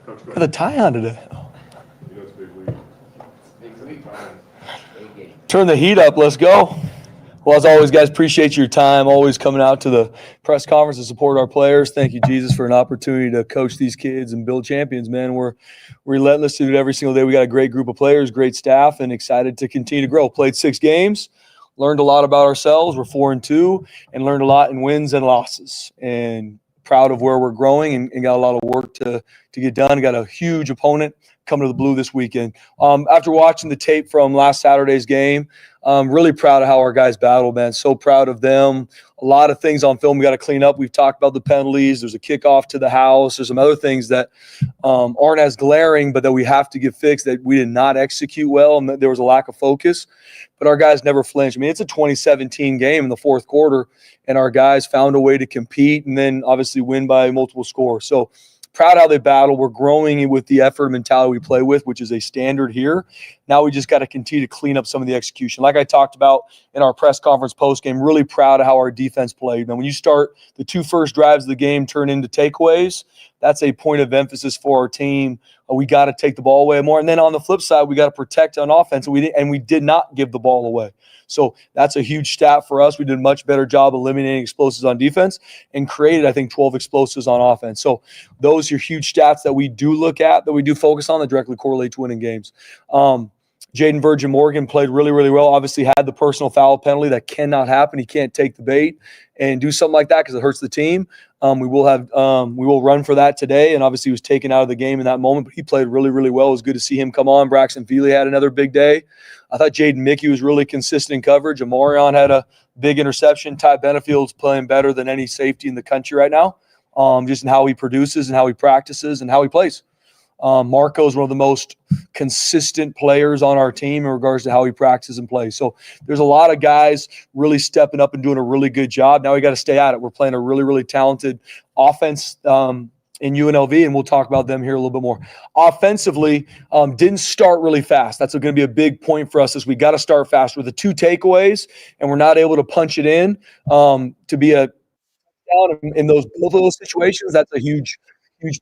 Got the tie on today. Turn the heat up. Let's go. Well, as always, guys, appreciate your time, always coming out to the press conference to support our players. Thank you, Jesus, for an opportunity to coach these kids and build champions, man. We're relentless to do it every single day. We got a great group of players, great staff, and excited to continue to grow. Played 6 games, learned a lot about ourselves. We're 4-2, and learned a lot in wins and losses. And proud of where we're growing and got a lot of work to get done. Got a huge opponent coming to the Blue this weekend. After watching the tape from last Saturday's game, I'm really proud of how our guys battled, man. So proud of them. A lot of things on film we got to clean up. We've talked about the penalties. There's a kickoff to the house. There's some other things that aren't as glaring, but that we have to get fixed that we did not execute well, and that there was a lack of focus. But our guys never flinched. I mean, it's a 2017 game in the fourth quarter, and our guys found a way to compete and then obviously win by multiple scores. So proud how they battle. We're growing with the effort and mentality we play with, which is a standard here. Now we just got to continue to clean up some of the execution. Like I talked about in our press conference postgame, really proud of how our defense played. And when you start the 2 first drives of the game turn into takeaways, that's a point of emphasis for our team. We got to take the ball away more. And then on the flip side, we got to protect on offense. And we did not give the ball away. So that's a huge stat for us. We did a much better job eliminating explosives on defense and created, I think, 12 explosives on offense. So those are huge stats that we do look at, that we do focus on, that directly correlate to winning games. Jaden Virgin Morgan played really, really well. Obviously had the personal foul penalty. That cannot happen. He can't take the bait and do something like that because it hurts the team. We will run for that today, and obviously he was taken out of the game in that moment, but he played really, really well. It was good to see him come on. Braxton Feely had another big day. I thought Jaden Mickey was really consistent in coverage. Amarion had a big interception. Ty Benefield's playing better than any safety in the country right now, just in how he produces and how he practices and how he plays. Marco is one of the most consistent players on our team in regards to how he practices and plays. So there's a lot of guys really stepping up and doing a really good job. Now we got to stay at it. We're playing a really, really talented offense in UNLV, and we'll talk about them here a little bit more. Offensively, didn't start really fast. That's going to be a big point for us, is we got to start fast with the 2 takeaways, and we're not able to punch it in to be a down in both of those situations. That's a huge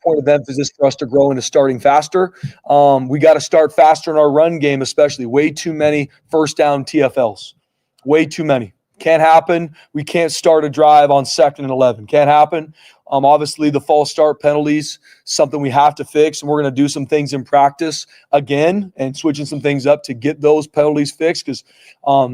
point of emphasis for us to grow into starting faster. We got to start faster in our run game, especially. Way too many first down TFLs. Way too many. Can't happen. We can't start a drive on 2nd and 11. Can't happen. Obviously, the false start penalties, something we have to fix, and we're going to do some things in practice again and switching some things up to get those penalties fixed, because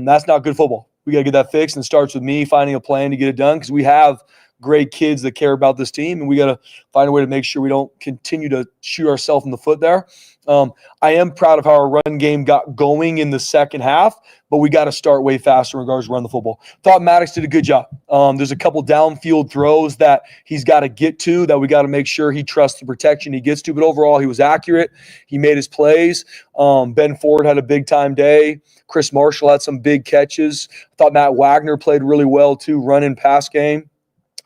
that's not good football. We got to get that fixed, and it starts with me finding a plan to get it done, because we have great kids that care about this team, and we got to find a way to make sure we don't continue to shoot ourselves in the foot there. I am proud of how our run game got going in the second half, but we got to start way faster in regards to run the football. Thought Maddox did a good job. There's a couple downfield throws that he's got to get to, that we got to make sure he trusts the protection he gets to, but overall he was accurate. He made his plays. Ben Ford had a big-time day. Chris Marshall had some big catches. I thought Matt Wagner played really well too, run and pass game.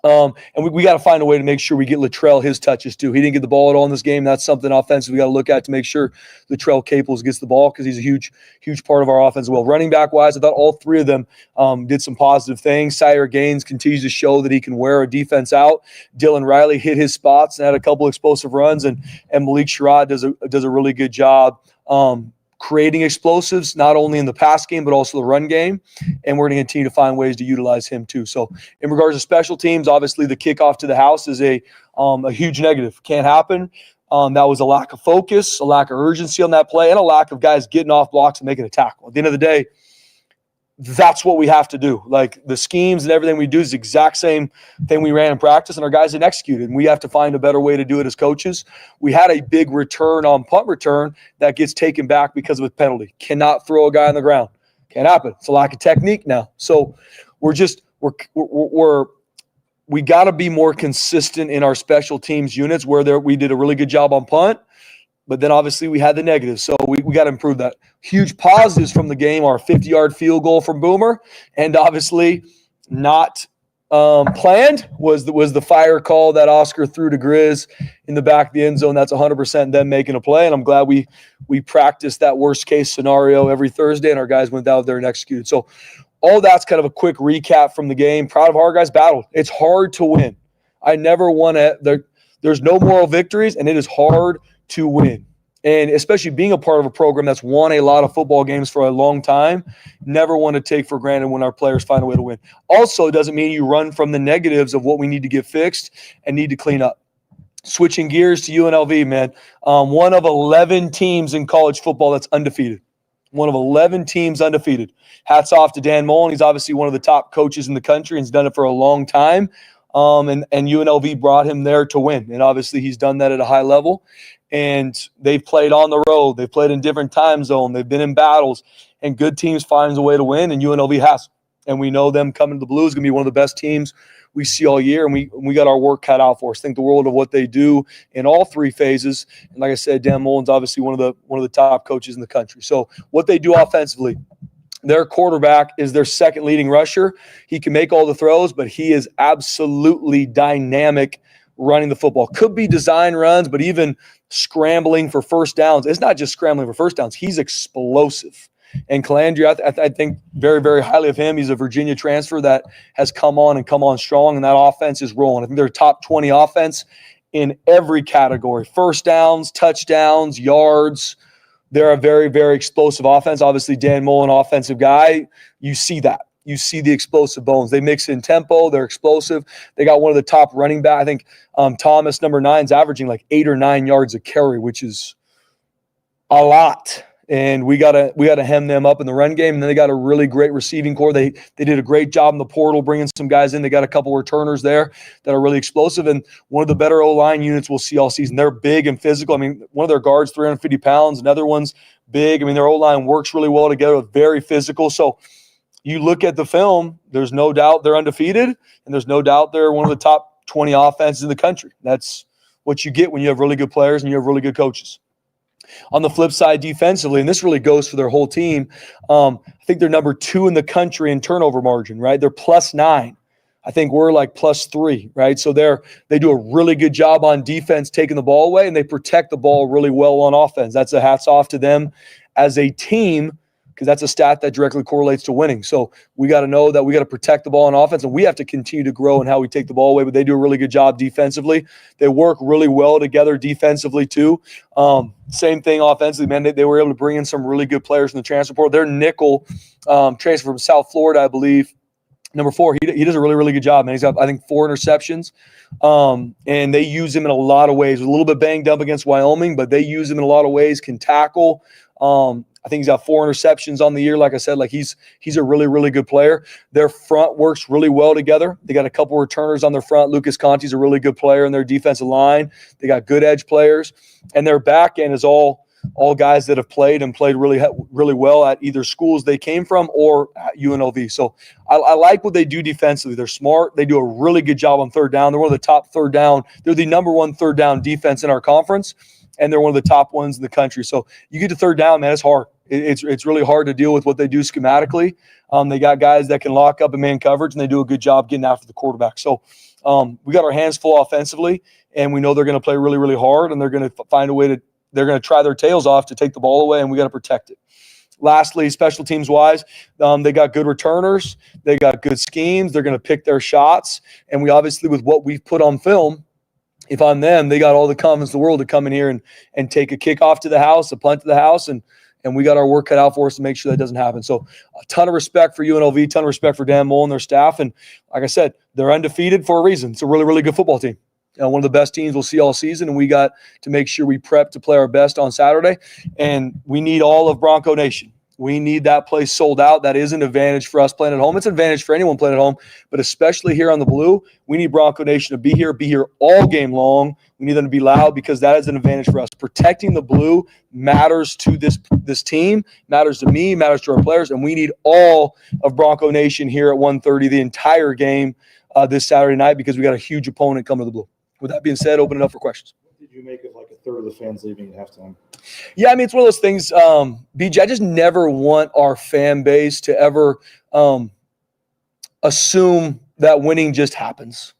And we got to find a way to make sure we get Latrell his touches too. He didn't get the ball at all in this game. That's something offensive we got to look at to make sure Latrell Caples gets the ball, because he's a huge part of our offense as well. Running back wise, I thought all 3 of them did some positive things. Sire Gaines continues to show that he can wear a defense out. Dylan Riley hit his spots and had a couple explosive runs, and Malik Sherrod does a really good job creating explosives, not only in the pass game, but also the run game. And we're going to continue to find ways to utilize him too. So in regards to special teams, obviously the kickoff to the house is a huge negative. Can't happen. That was a lack of focus, a lack of urgency on that play, and a lack of guys getting off blocks and making a tackle. At the end of the day, that's what we have to do. Like, the schemes and everything we do is the exact same thing we ran in practice, and our guys didn't execute it. And we have to find a better way to do it as coaches. We had a big return on punt return that gets taken back because of a penalty. Cannot throw a guy on the ground. Can't happen. It's a lack of technique now. So we got to be more consistent in our special teams units, where we did a really good job on punt. But then obviously we had the negatives, so we got to improve that. Huge positives from the game are 50-yard field goal from Boomer, and obviously not planned was the fire call that Oscar threw to Grizz in the back of the end zone. That's 100% them making a play, and I'm glad we practiced that worst-case scenario every Thursday, and our guys went out there and executed. So all that's kind of a quick recap from the game. Proud of how our guys battled. It's hard to win. I never won it. There's no moral victories, and it is hard to win. And especially being a part of a program that's won a lot of football games for a long time, never want to take for granted when our players find a way to win. Also, it doesn't mean you run from the negatives of what we need to get fixed and need to clean up. Switching gears to UNLV, man. One of 11 teams in college football that's undefeated. One of 11 teams undefeated. Hats off to Dan Mullen. He's obviously one of the top coaches in the country and he's done it for a long time. And UNLV brought him there to win. And obviously he's done that at a high level. And they've played on the road. They've played in different time zones. They've been in battles. And good teams finds a way to win, and UNLV has. And we know them coming to the Blue is going to be one of the best teams we see all year, and we got our work cut out for us. Think the world of what they do in all three phases. And like I said, Dan Mullen's obviously one of the top coaches in the country. So what they do offensively, their quarterback is their second leading rusher. He can make all the throws, but he is absolutely dynamic running the football. Could be design runs, but even scrambling for first downs. It's not just scrambling for first downs. He's explosive. And Chinander, I think very, very highly of him. He's a Virginia transfer that has come on strong, and that offense is rolling. I think they're a top 20 offense in every category. First downs, touchdowns, yards. They're a very, very explosive offense. Obviously, Dan Mullen, offensive guy. You see that. You see the explosive bones. They mix in tempo. They're explosive. They got one of the top running back. I think Thomas, number 9, is averaging like 8 or 9 yards a carry, which is a lot. And we gotta hem them up in the run game. And then they got a really great receiving core. They did a great job in the portal, bringing some guys in. They got a couple returners there that are really explosive. And one of the better O-line units we'll see all season. They're big and physical. I mean, one of their guards, 350 pounds. Another one's big. I mean, their O-line works really well together. Very physical. So you look at the film, there's no doubt they're undefeated, and there's no doubt they're one of the top 20 offenses in the country. That's what you get when you have really good players and you have really good coaches. On the flip side, defensively, and this really goes for their whole team, I think they're number 2 in the country in turnover margin, right? They're +9. I think we're like +3, right? So they do a really good job on defense taking the ball away, and they protect the ball really well on offense. That's a hats off to them as a team, because that's a stat that directly correlates to winning. So we got to know that we got to protect the ball on offense, and we have to continue to grow in how we take the ball away, but they do a really good job defensively. They work really well together defensively too. Same thing offensively, man. They were able to bring in some really good players in the transfer portal. Their nickel transfer from South Florida, I believe, number 4, he does a really, really good job, man. He's got, I think, 4 interceptions, and they use him in a lot of ways. A little bit banged up against Wyoming, but they use him in a lot of ways, can tackle. I think he's got 4 interceptions on the year. Like I said, like he's a really, really good player. Their front works really well together. They got a couple returners on their front. Lucas Conte's a really good player in their defensive line. They got good edge players. And their back end is all guys that have played really, really well at either schools they came from or at UNLV. So I like what they do defensively. They're smart. They do a really good job on third down. They're one of the top third down. They're the number 1 third down defense in our conference, and they're one of the top ones in the country. So you get to third down, man, it's hard. It's really hard to deal with what they do schematically. They got guys that can lock up in man coverage, and they do a good job getting after the quarterback. So we got our hands full offensively, and we know they're going to play really, really hard, and they're going to find a way to – they're going to try their tails off to take the ball away, and we got to protect it. Lastly, special teams-wise, they got good returners. They got good schemes. They're going to pick their shots. And we obviously, with what we've put on film, if I'm them, they got all the confidence in the world to come in here and take a kickoff to the house, a punt to the house, and we got our work cut out for us to make sure that doesn't happen. So a ton of respect for UNLV, ton of respect for Dan Mullen and their staff. And like I said, they're undefeated for a reason. It's a really, really good football team. One of the best teams we'll see all season, and we got to make sure we prep to play our best on Saturday. And we need all of Bronco Nation. We need that place sold out. That is an advantage for us playing at home. It's an advantage for anyone playing at home, but especially here on the Blue, we need Bronco Nation to be here all game long. We need them to be loud because that is an advantage for us. Protecting the Blue matters to this team, matters to me, matters to our players, and we need all of Bronco Nation here at 1:30 the entire game this Saturday night because we got a huge opponent coming to the Blue. With that being said, open it up for questions. What did you make of like a third of the fans leaving at halftime? Yeah, I mean, it's one of those things, BJ, I just never want our fan base to ever assume that winning just happens.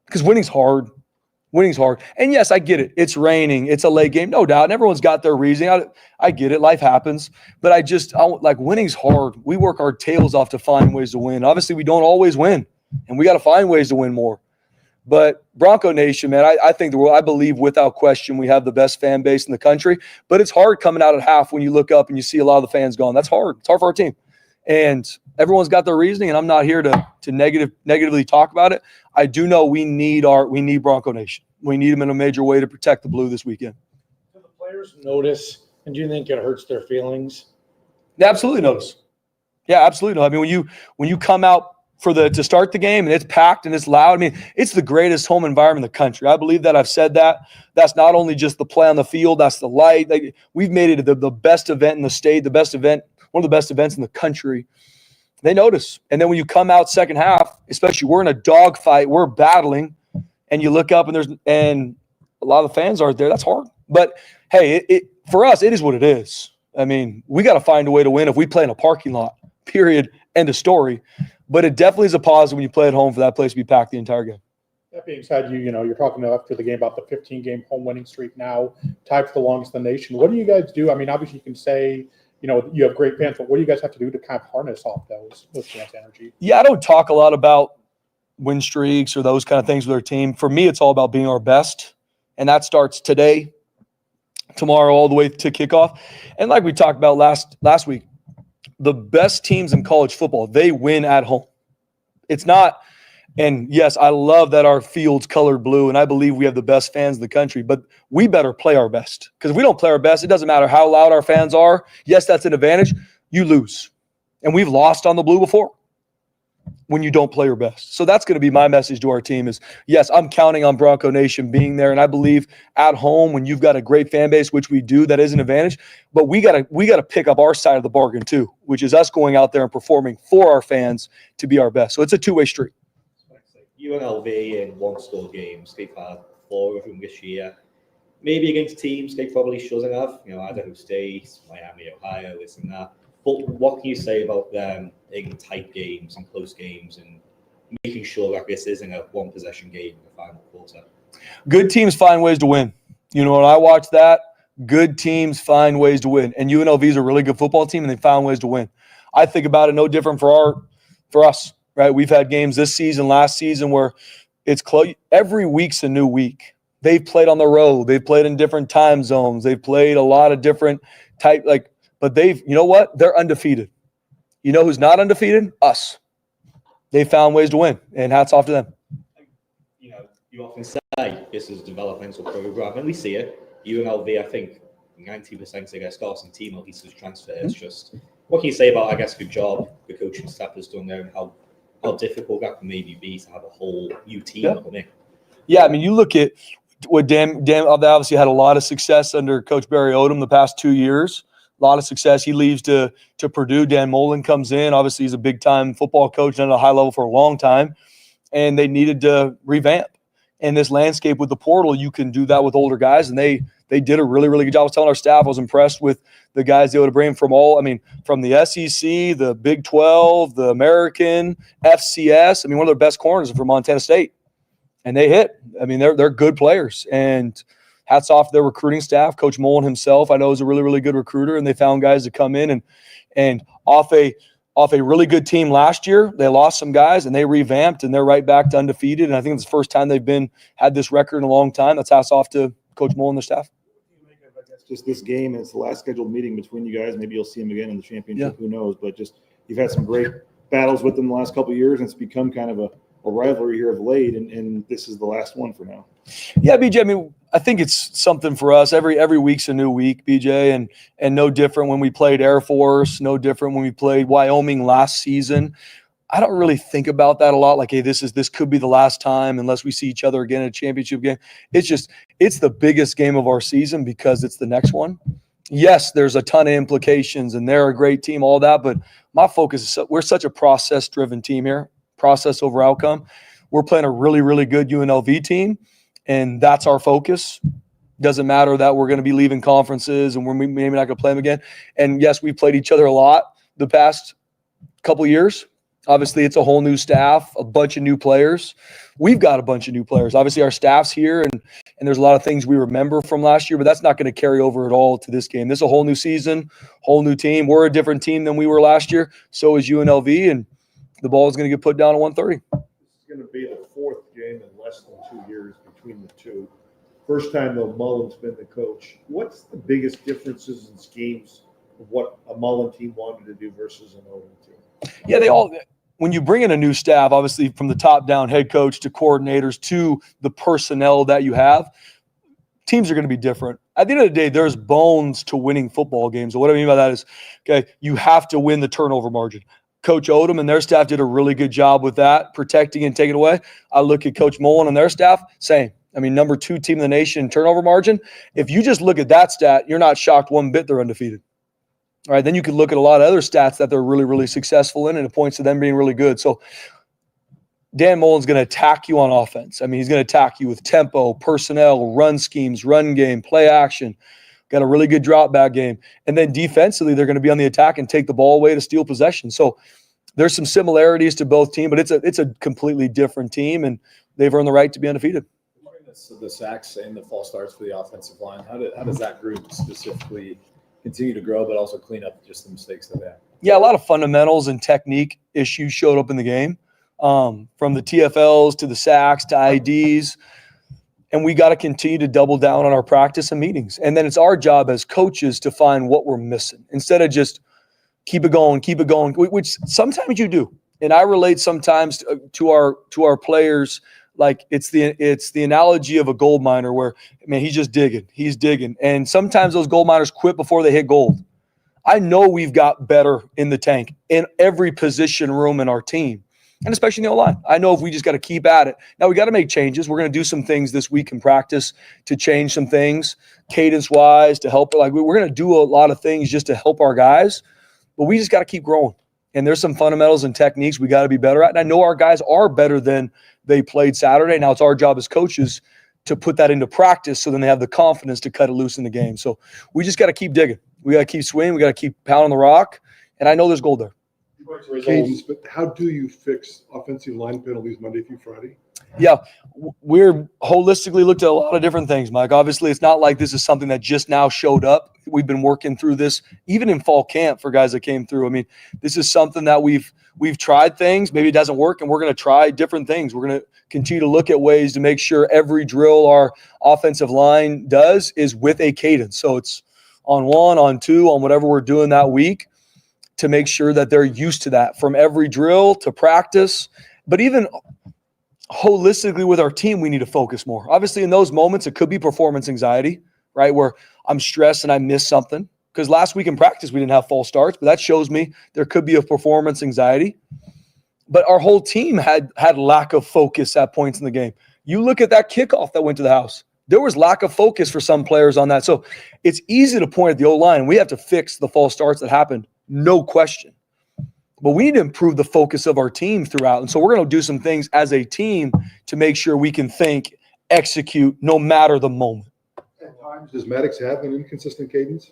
Because winning's hard. Winning's hard. And yes, I get it. It's raining. It's a late game. No doubt. And everyone's got their reason. I get it. Life happens. But winning's hard. We work our tails off to find ways to win. Obviously, we don't always win. And we got to find ways to win more. But Bronco Nation, man, I think I believe without question we have the best fan base in the country. But it's hard coming out at half when you look up and you see a lot of the fans gone. That's hard. It's hard for our team. And everyone's got their reasoning, and I'm not here to negatively talk about it. I do know we need Bronco Nation. We need them in a major way to protect the blue this weekend. Do the players notice, and do you think it hurts their feelings? They absolutely notice. Yeah, absolutely. I mean, when you come out to start the game and it's packed and it's loud, I mean, it's the greatest home environment in the country. I believe that. I've said that. That's not only just the play on the field, that's the light. We've made it the best event in the state, the best event, one of the best events in the country. They notice. And then when you come out second half, especially we're in a dogfight, we're battling, and you look up and a lot of the fans aren't there. That's hard. But hey, for us, it is what it is. I mean, we got to find a way to win if we play in a parking lot, period, end of story. But it definitely is a positive when you play at home for that place to be packed the entire game. That being said, you're talking after the game about the 15-game home winning streak now, tied for the longest in the nation. What do you guys do? I mean, obviously you can say, you have great fans, but what do you guys have to do to kind of harness off those fans' energy? Yeah, I don't talk a lot about win streaks or those kind of things with our team. For me, it's all about being our best, and that starts today, tomorrow, all the way to kickoff. And like we talked about last week, the best teams in college football, they win at home. It's not – and, yes, I love that our field's colored blue, and I believe we have the best fans in the country, but we better play our best. Because if we don't play our best, it doesn't matter how loud our fans are. Yes, that's an advantage. You lose. And we've lost on the blue before when you don't play your best. So that's going to be my message to our team is, yes, I'm counting on Bronco Nation being there, and I believe at home when you've got a great fan base, which we do, that is an advantage. But we got to pick up our side of the bargain too, which is us going out there and performing for our fans to be our best. So it's a two-way street. UNLV in one-score games, they've had 4 of them this year. Maybe against teams they probably shouldn't have, Idaho State, Miami, Ohio, this and that. But what can you say about them in tight games and close games and making sure that this isn't a one-possession game in the final quarter? Good teams find ways to win. When I watch that, good teams find ways to win. And UNLV is a really good football team, and they found ways to win. I think about it no different for us, right? We've had games this season, last season, where it's close. Every week's a new week. They've played on the road. They've played in different time zones. They've played a lot of different type, but you know what? They're undefeated. You know who's not undefeated? Us. They found ways to win, and hats off to them. You often say this is a developmental program, and we see it. UNLV, I think 90% of their starting team at least was transfers. Just what can you say about, I guess, the job the coaching staff has done there and how difficult that can maybe be to have a whole new team come in? Yeah, I mean, you look at what Dan obviously had a lot of success under Coach Barry Odom the past 2 years. A lot of success. He leaves to Purdue. Dan Mullen comes in. Obviously, he's a big-time football coach and at a high level for a long time, and they needed to revamp. In this landscape with the portal, you can do that with older guys, and they did a really, really good job. I was telling our staff I was impressed with the guys they would bring from from the SEC, the Big 12, the American, FCS. One of their best corners are from Montana State, and they hit. They're good players, and hats off to their recruiting staff. Coach Mullen himself, I know, is a really, really good recruiter, and they found guys to come in and off a really good team last year. They lost some guys, and they revamped, and they're right back to undefeated. And I think it's the first time they've had this record in a long time. That's hats off to Coach Mullen and their staff. Just this game, and it's the last scheduled meeting between you guys. Maybe you'll see them again in the championship. Who knows? But just you've had some great battles with them the last couple of years, and it's become kind of a rivalry here of late, and this is the last one for now. Yeah, BJ, I think it's something for us. Every week's a new week, BJ, and no different when we played Air Force, no different when we played Wyoming last season. I don't really think about that a lot. Like, hey, this could be the last time unless we see each other again in a championship game. It's the biggest game of our season because it's the next one. Yes, there's a ton of implications, and they're a great team, all that. But my focus is we're such a process-driven team here, process over outcome. We're playing a really, really good UNLV team, and that's our focus. Doesn't matter that we're going to be leaving conferences and we're maybe not going to play them again. And, yes, we've played each other a lot the past couple years. Obviously, it's a whole new staff, a bunch of new players. We've got a bunch of new players. Obviously, our staff's here, and there's a lot of things we remember from last year, but that's not going to carry over at all to this game. This is a whole new season, whole new team. We're a different team than we were last year. So is UNLV, and the ball is going to get put down at 1:30. This is going to be the 4th game in less than first time though Mullen's been the coach. What's the biggest differences in schemes of what a Mullen team wanted to do versus an Odom team? Yeah, when you bring in a new staff, obviously from the top down, head coach to coordinators to the personnel that you have, teams are going to be different. At the end of the day, there's bones to winning football games. So what I mean by that is, okay, you have to win the turnover margin. Coach Odom and their staff did a really good job with that, protecting and taking away. I look at Coach Mullen and their staff, same. I mean, number 2 team in the nation in turnover margin. If you just look at that stat, you're not shocked one bit they're undefeated. All right, then you could look at a lot of other stats that they're really, really successful in, and it points to them being really good. So Dan Mullen's going to attack you on offense. I mean, he's going to attack you with tempo, personnel, run schemes, run game, play action. Got a really good drop back game. And then defensively, they're going to be on the attack and take the ball away to steal possession. So there's some similarities to both teams, but it's a completely different team, and they've earned the right to be undefeated. The sacks and the false starts for the offensive line, how does that group specifically continue to grow, but also clean up just the mistakes that they have? Yeah, a lot of fundamentals and technique issues showed up in the game, from the TFLs to the sacks to IDs. And we got to continue to double down on our practice and meetings. And then it's our job as coaches to find what we're missing instead of just keep it going, which sometimes you do. And I relate sometimes to our players. Like it's the analogy of a gold miner where, man, he's digging. And sometimes those gold miners quit before they hit gold. I know we've got better in the tank in every position room in our team, and especially in the O-line. I know if we just got to keep at it. Now we got to make changes. We're going to do some things this week in practice to change some things cadence-wise to help. Like we're going to do a lot of things just to help our guys, but we just got to keep growing. And there's some fundamentals and techniques we got to be better at. And I know our guys are better than they played Saturday. Now it's our job as coaches to put that into practice so then they have the confidence to cut it loose in the game. So we just got to keep digging. We got to keep swinging. We got to keep pounding the rock. And I know there's gold there. Cadence, but how do you fix offensive line penalties Monday through Friday? Yeah, we're holistically looked at a lot of different things, Mike. Obviously, it's not like this is something that just now showed up. We've been working through this even in fall camp for guys that came through. I mean, this is something that we've tried things. Maybe it doesn't work, and we're going to try different things. We're going to continue to look at ways to make sure every drill our offensive line does is with a cadence. So it's on 1, on 2, on whatever we're doing that week to make sure that they're used to that from every drill to practice. But even holistically with our team, we need to focus more. Obviously, in those moments, it could be performance anxiety, right, where I'm stressed and I miss something. Because last week in practice, we didn't have false starts, but that shows me there could be a performance anxiety. But our whole team had lack of focus at points in the game. You look at that kickoff that went to the house. There was lack of focus for some players on that. So it's easy to point at the O-line. We have to fix the false starts that happened, no question. But we need to improve the focus of our team throughout. And so we're going to do some things as a team to make sure we can think, execute, no matter the moment. At times, does Maddox have an inconsistent cadence?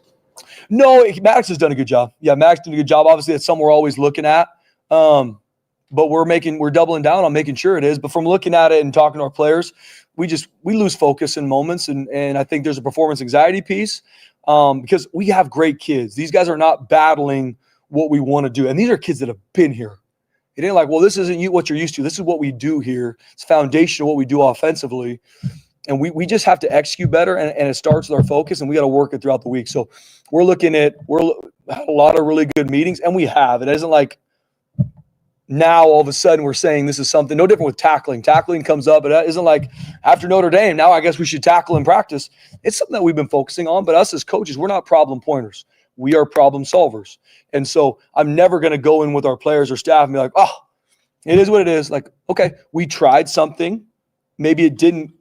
No, Maddox has done a good job. Yeah, Maddox did a good job. Obviously, it's something we're always looking at. But we're doubling down on making sure it is. But from looking at it and talking to our players, we lose focus in moments. And I think there's a performance anxiety piece because we have great kids. These guys are not battling what we want to do. And these are kids that have been here. It ain't like, well, this isn't what you're used to. This is what we do here. It's foundational what we do offensively. And we just have to execute better, and it starts with our focus, and we got to work it throughout the week. So we're had a lot of really good meetings, and we have. It isn't like now all of a sudden we're saying this is something no different with tackling. Tackling comes up, but it isn't like after Notre Dame, now I guess we should tackle in practice. It's something that we've been focusing on, but us as coaches, we're not problem pointers. We are problem solvers. And so I'm never going to go in with our players or staff and be like, oh, it is what it is. Like, okay, we tried something. Maybe it didn't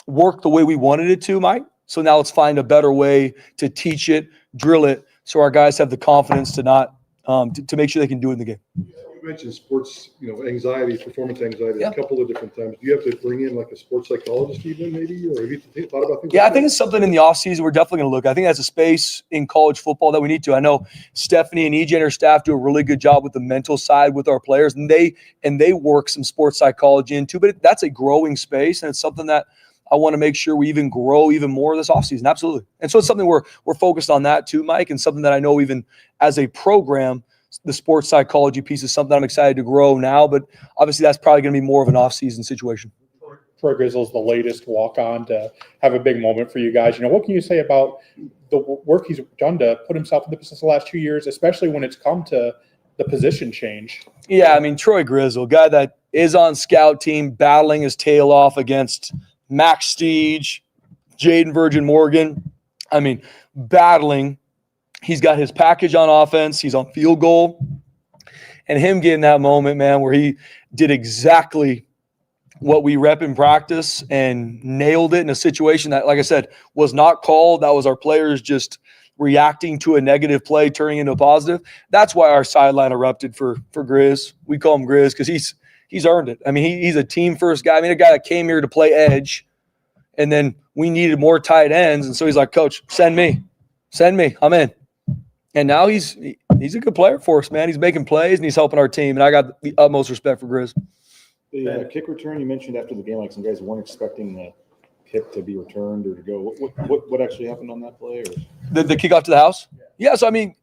work the way we wanted it to, Mike. So now let's find a better way to teach it, drill it, so our guys have the confidence to not to make sure they can do it in the game. You mentioned sports, anxiety, performance anxiety Yeah. a couple of different times. Do you have to bring in like a sports psychologist even maybe, or have you thought about things? Yeah, like I think that? it's something in the offseason we're definitely going to look at. I think that's a space in college football that we need to. I know Stephanie and EJ and her staff do a really good job with the mental side with our players, and they work some sports psychology into, but that's a growing space, and it's something that I want to make sure we even grow even more this offseason. Absolutely. And so it's something we're focused on that too, Mike, and something that I know even as a program, the sports psychology piece is something I'm excited to grow now, but obviously that's probably going to be more of an off-season situation. Troy Grizzle's the latest walk-on to have a big moment for you guys. What can you say about the work he's done to put himself in the position the last 2 years, especially when it's come to the position change? Yeah, I mean, Troy Grizzle, guy that is on scout team, battling his tail off against Max Steege, Jaden Virgin Morgan. I mean, battling. He's got his package on offense. He's on field goal. And him getting that moment, man, where he did exactly what we rep in practice and nailed it in a situation that, like I said, was not called. That was our players just reacting to a negative play, turning into a positive. That's why our sideline erupted for Grizz. We call him Grizz because he's earned it. I mean, he's a team-first guy. I mean, a guy that came here to play edge, and then we needed more tight ends. And so he's like, Coach, send me. I'm in. And now he's a good player for us, man. He's making plays, and he's helping our team. And I got the utmost respect for Grizz. The kick return you mentioned after the game, like some guys weren't expecting the kick to be returned or to go. What actually happened on that play? Or? The kickoff to the house? Yeah, so, I mean,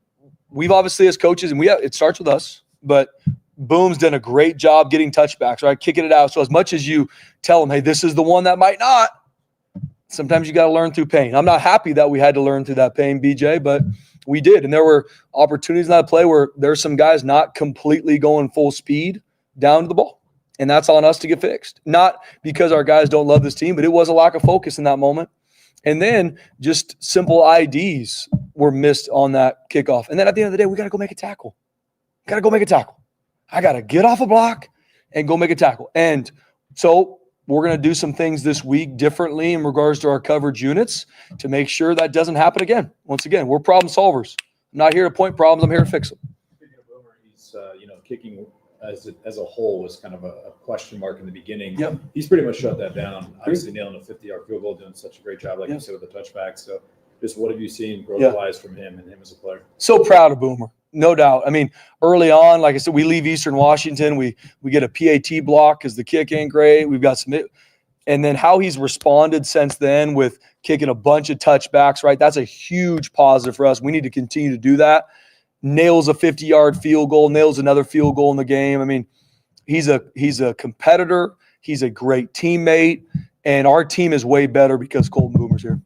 we've obviously as coaches, and it starts with us, but Boom's done a great job getting touchbacks, right, kicking it out. So as much as you tell them, hey, this is the one that might not, sometimes you got to learn through pain. I'm not happy that we had to learn through that pain, BJ, but we did. And there were opportunities in that play where there's some guys not completely going full speed down to the ball. And that's on us to get fixed. Not because our guys don't love this team, but it was a lack of focus in that moment. And then just simple IDs were missed on that kickoff. And then at the end of the day, we got to go make a tackle. I got to get off a block and go make a tackle. And so we're going to do some things this week differently in regards to our coverage units to make sure that doesn't happen again. Once again, we're problem solvers. I'm not here to point problems. I'm here to fix them. Speaking of Boomer, he's kicking as a whole was kind of a question mark in the beginning. Yep. He's pretty much shut that down. Obviously nailing a 50-yard field goal, doing such a great job, like you said, with the touchback. So just what have you seen growth-wise from him and him as a player? So proud of Boomer, no doubt. I mean, early on, like I said, we leave Eastern Washington. We get a PAT block because the kick ain't great. We've got some – and then how he's responded since then with kicking a bunch of touchbacks, right? That's a huge positive for us. We need to continue to do that. Nails a 50-yard field goal, nails another field goal in the game. I mean, he's a competitor. He's a great teammate, and our team is way better because Colton Boomer's here.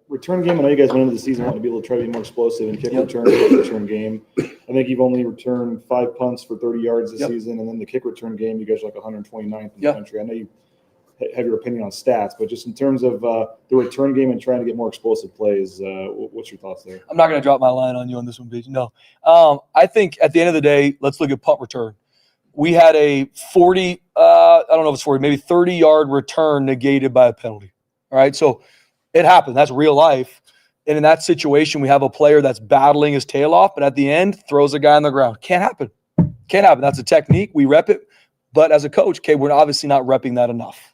Return game, I know you guys went into the season wanting to be able to try to be more explosive and return game. I think you've only returned 5 punts for 30 yards this season, and then the kick return game, you guys are like 129th in the country. I know you have your opinion on stats, but just in terms of the return game and trying to get more explosive plays, what's your thoughts there? I'm not going to drop my line on you on this one, BJ. No. I think at the end of the day, let's look at punt return. We had a 40, I don't know if it's 40, maybe 30-yard return negated by a penalty. All right, so it happened. That's real life. And in that situation, we have a player that's battling his tail off, but at the end, throws a guy on the ground. Can't happen. That's a technique. We rep it. But as a coach, we're obviously not repping that enough.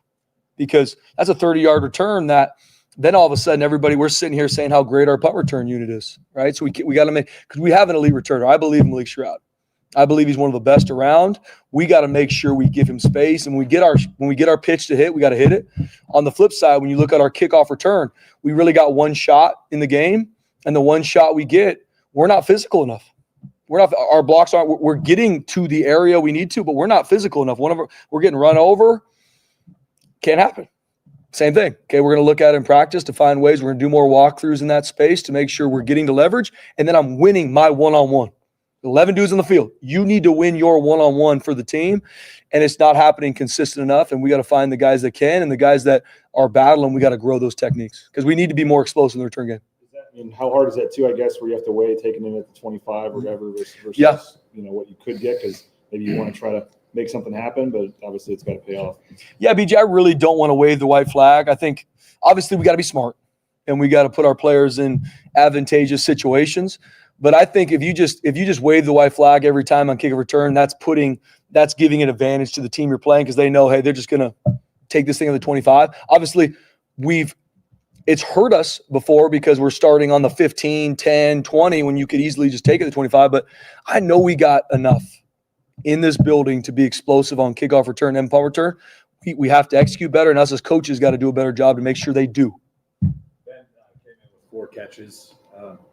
Because that's a 30-yard return that then all of a sudden we're sitting here saying how great our punt return unit is, right? So we got to make – because we have an elite returner. I believe in Malik Stroud. I believe he's one of the best around. We got to make sure we give him space. And when we get our pitch to hit, we got to hit it. On the flip side, when you look at our kickoff return, we really got one shot in the game. And the one shot we get, we're not physical enough. Our blocks aren't – we're getting to the area we need to, but we're not physical enough. We're getting run over. Can't happen. Same thing. Okay, we're going to look at it in practice to find ways. We're going to do more walkthroughs in that space to make sure we're getting to leverage. And then I'm winning my one-on-one. 11 dudes on the field. You need to win your one-on-one for the team, and it's not happening consistent enough, and we got to find the guys that can, and the guys that are battling, we got to grow those techniques because we need to be more explosive in the return game. And how hard is that too, I guess, where you have to weigh taking in at the 25 or whatever versus what you could get because maybe you want to try to make something happen, but obviously it's got to pay off. Yeah, BJ, I really don't want to wave the white flag. I think obviously we got to be smart and we got to put our players in advantageous situations. But I think if you just wave the white flag every time on kick of return, that's giving an advantage to the team you're playing because they know, hey, they're just going to take this thing on the 25. Obviously, it's hurt us before because we're starting on the 15, 10, 20 when you could easily just take it to 25. But I know we got enough in this building to be explosive on kickoff return and punt return. We have to execute better, and us as coaches got to do a better job to make sure they do. Ben came in with 4 catches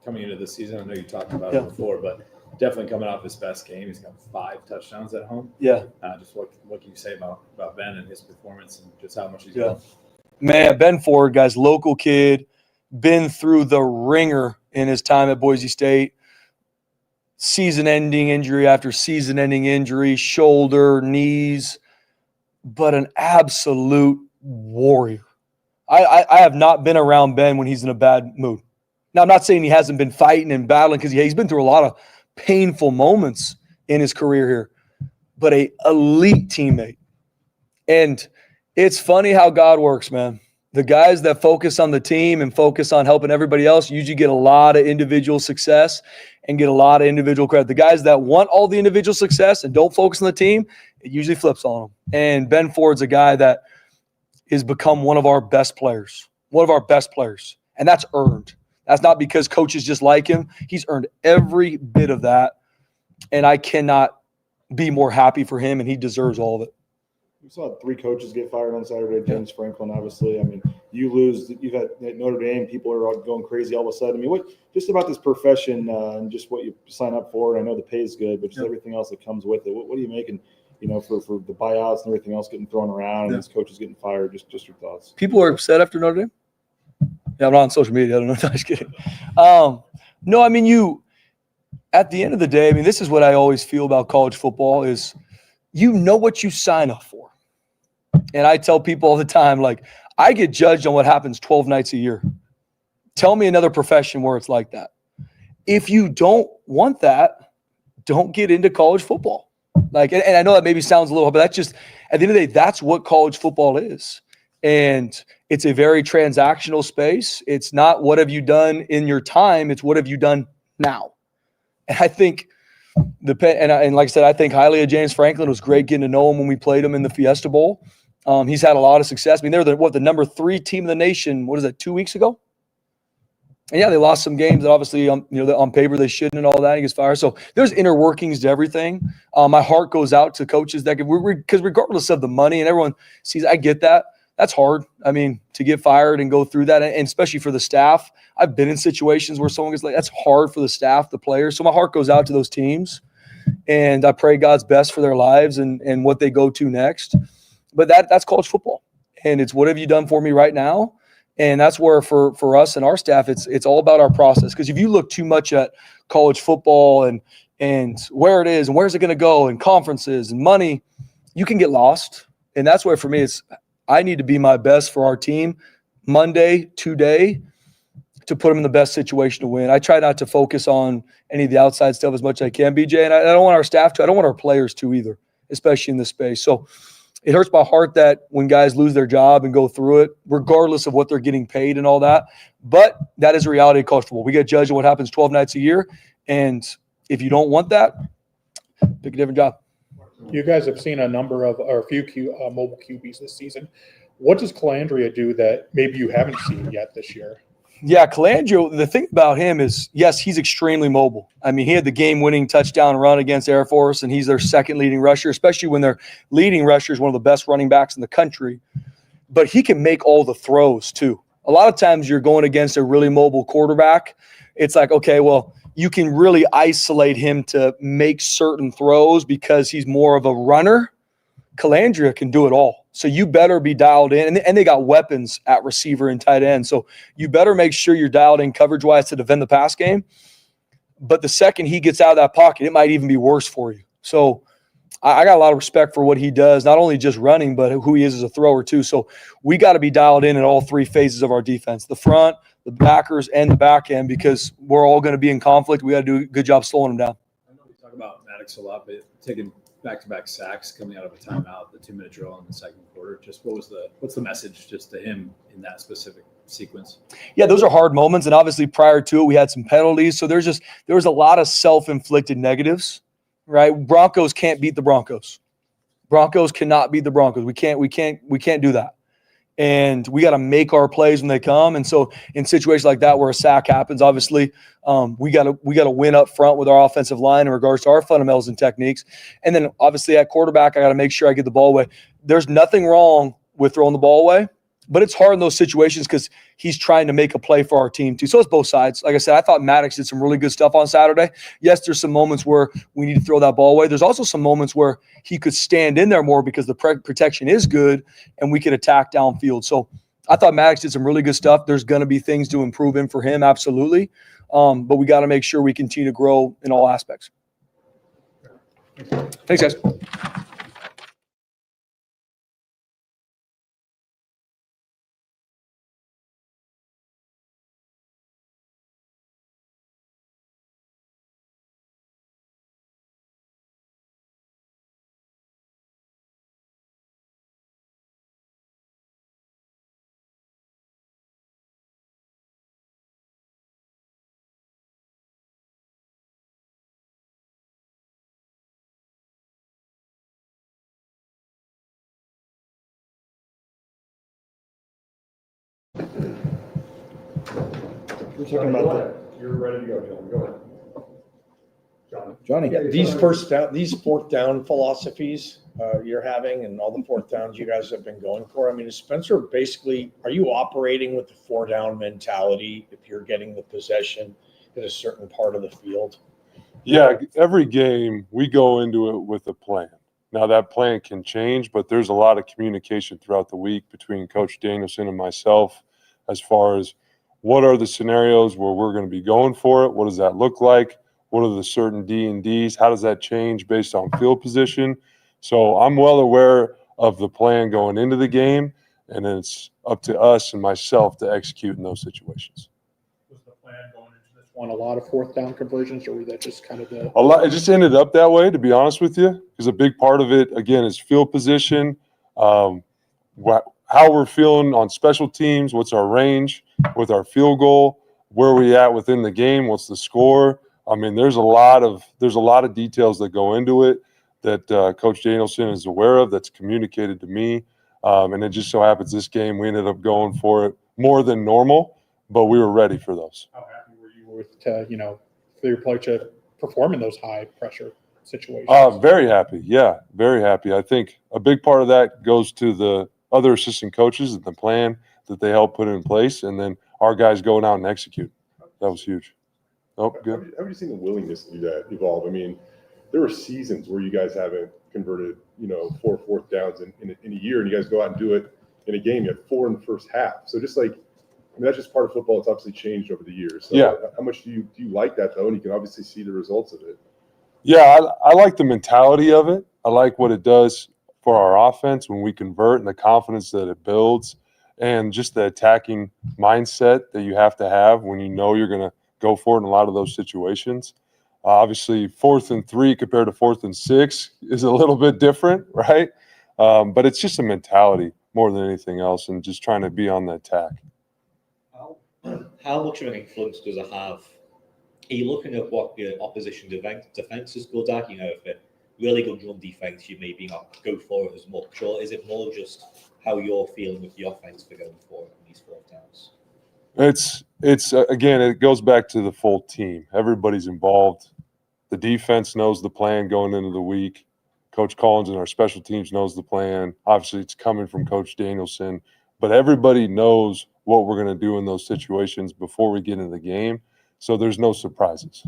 coming into the season. I know you talked about it before, but definitely coming off his best game. He's got 5 touchdowns at home. Yeah. Just what can you say about Ben and his performance and just how much he's Yeah. grown? Man, Ben Ford, guys, local kid, been through the ringer in his time at Boise State. Season-ending injury after season-ending injury, shoulder, knees, but an absolute warrior. I have not been around Ben when he's in a bad mood. Now, I'm not saying he hasn't been fighting and battling, because he's been through a lot of painful moments in his career here, but an elite teammate. And it's funny how God works, man. The guys that focus on the team and focus on helping everybody else usually get a lot of individual success and get a lot of individual credit. The guys that want all the individual success and don't focus on the team, it usually flips on them. And Ben Ford's a guy that has become one of our best players, and that's earned. That's not because coaches just like him. He's earned every bit of that, and I cannot be more happy for him, and he deserves all of it. We saw 3 coaches get fired on Saturday. James Franklin, obviously. I mean, you lose. You've had at Notre Dame, people are out going crazy all of a sudden. I mean, what just about this profession and just what you sign up for? And I know the pay is good, but just everything else that comes with it. What are you making? For the buyouts and everything else getting thrown around, and these coaches getting fired. Just your thoughts. People are upset after Notre Dame. Yeah, I'm not on social media. I don't know. I'm just kidding. No, I mean, at the end of the day, I mean, this is what I always feel about college football is you know what you sign up for. And I tell people all the time, like, I get judged on what happens 12 nights a year. Tell me another profession where it's like that. If you don't want that, don't get into college football. Like, and I know that maybe sounds a little, but that's just, at the end of the day, that's what college football is. And it's a very transactional space. It's not what have you done in your time. It's what have you done now. And I think and like I said, I think highly of James Franklin. It was great getting to know him when we played him in the Fiesta Bowl. He's had a lot of success. I mean, they're the number 3 team in the nation. What is that, 2 weeks ago? And yeah, they lost some games that obviously, on paper they shouldn't and all that. He gets fired. So there's inner workings to everything. My heart goes out to coaches because regardless of the money and everyone sees, I get that. That's hard. I mean, to get fired and go through that, and especially for the staff. I've been in situations where someone gets like, that's hard for the staff, the players. So my heart goes out to those teams, and I pray God's best for their lives and what they go to next. But that's college football, and it's what have you done for me right now? And that's where for us and our staff, it's all about our process. Because if you look too much at college football and where it is and where's it going to go and conferences and money, you can get lost. And that's where for me I need to be my best for our team Monday, today, to put them in the best situation to win. I try not to focus on any of the outside stuff as much as I can, BJ, and I don't want our staff to. I don't want our players to either, especially in this space. So it hurts my heart that when guys lose their job and go through it, regardless of what they're getting paid and all that. But that is a reality of college football. We get judged on what happens 12 nights a year, and if you don't want that, pick a different job. You guys have seen a few mobile QBs this season. What does Chinander do that maybe you haven't seen yet this year? Yeah, Chinander, the thing about him is, yes, he's extremely mobile. I mean, he had the game-winning touchdown run against Air Force, and he's their second leading rusher, especially when their leading rusher is one of the best running backs in the country. But he can make all the throws, too. A lot of times you're going against a really mobile quarterback. It's like, okay, well, you can really isolate him to make certain throws because he's more of a runner. Chinander can do it all. So you better be dialed in. And they got weapons at receiver and tight end. So you better make sure you're dialed in coverage-wise to defend the pass game. But the second he gets out of that pocket, it might even be worse for you. So I got a lot of respect for what he does, not only just running, but who he is as a thrower too. So we got to be dialed in all 3 phases of our defense, the front, the backers, and the back end, because we're all going to be in conflict. We got to do a good job slowing them down. I know we talk about Maddox a lot, but taking back-to-back sacks coming out of a timeout, the 2-minute drill in the second quarter, just what's the message just to him in that specific sequence? Yeah, those are hard moments, and obviously prior to it, we had some penalties. So there was a lot of self-inflicted negatives, right? Broncos can't beat the Broncos. Broncos cannot beat the Broncos. We can't do that. And we got to make our plays when they come. And so in situations like that where a sack happens, obviously we got to win up front with our offensive line in regards to our fundamentals and techniques. And then obviously at quarterback, I got to make sure I get the ball away. There's nothing wrong with throwing the ball away. But it's hard in those situations because he's trying to make a play for our team too. So it's both sides. Like I said, I thought Maddox did some really good stuff on Saturday. Yes, there's some moments where we need to throw that ball away. There's also some moments where he could stand in there more because the protection is good and we could attack downfield. So I thought Maddox did some really good stuff. There's going to be things to improve in for him, absolutely. But we got to make sure we continue to grow in all aspects. Thanks, guys. We're talking about You're ready to go, John. Go ahead. Johnny. Yeah, these fourth down philosophies you're having and all the fourth downs you guys have been going for. I mean, is Spencer basically, are you operating with the 4-down mentality if you're getting the possession in a certain part of the field? Yeah, every game we go into it with a plan. Now that plan can change, but there's a lot of communication throughout the week between Coach Danielson and myself as far as what are the scenarios where we're going to be going for it? What does that look like? What are the certain D&Ds? How does that change based on field position? So I'm well aware of the plan going into the game, and then it's up to us and myself to execute in those situations. Was the plan going into this one a lot of fourth down conversions, or was that just kind of the A lot. It just ended up that way, to be honest with you, because a big part of it, again, is field position, how we're feeling on special teams, what's our range with our field goal, where we at within the game, what's the score. I mean, there's a lot of details that go into it that Coach Danielson is aware of, that's communicated to me. And it just so happens this game we ended up going for it more than normal, but we were ready for those. how happy were you with for your play to perform in those high pressure situations? Very happy. Yeah, very happy. I think a big part of that goes to the other assistant coaches and the plan that they helped put in place, and then our guys going out and execute. That was huge. Oh, good. How have you seen the willingness to do that evolve? I mean, there were seasons where you guys haven't converted, 4 fourth downs in a year, and you guys go out and do it in a game. You had 4 in the first half. So just like, that's just part of football. It's obviously changed over the years. So Yeah. How much do you like that, though? And you can obviously see the results of it. Yeah, I like the mentality of it. I like what it does for our offense when we convert and the confidence that it builds, and just the attacking mindset that you have to have when you know you're going to go for it in a lot of those situations. Obviously, 4th and 3 compared to 4th and 6 is a little bit different, right? But it's just a mentality more than anything else, and just trying to be on the attack. How much of an influence does it have? Are you looking at what your opposition defense is good at? If it really good run defense, you maybe not go for it as much, or is it more just how you're feeling with the offense for going for it in these fourth downs? It's again, it goes back to the full team. Everybody's involved. The defense knows the plan going into the week. Coach Collins and our special teams knows the plan. Obviously, it's coming from Coach Danielson, but everybody knows what we're going to do in those situations before we get into the game. So there's no surprises.